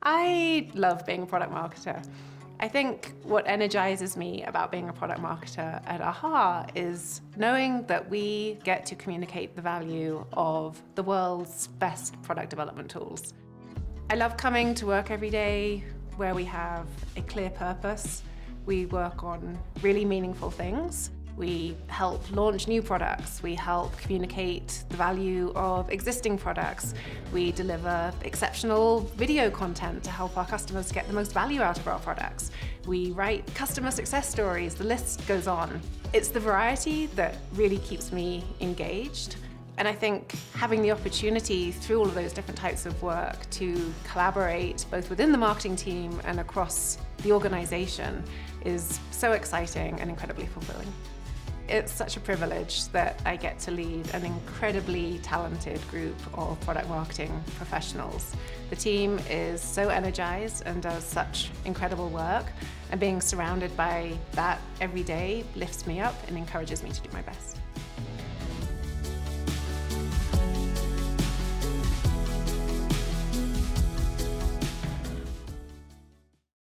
I love being a product marketer. I think what energizes me about being a product marketer at AHA is knowing that we get to communicate the value of the world's best product development tools. I love coming to work every day where we have a clear purpose. We work on really meaningful things. We help launch new products. We help communicate the value of existing products. We deliver exceptional video content to help our customers get the most value out of our products. We write customer success stories. The list goes on. It's the variety that really keeps me engaged. And I think having the opportunity through all of those different types of work to collaborate both within the marketing team and across the organization is so exciting and incredibly fulfilling. It's such a privilege that I get to lead an incredibly talented group of product marketing professionals. The team is so energized and does such incredible work, and being surrounded by that every day lifts me up and encourages me to do my best.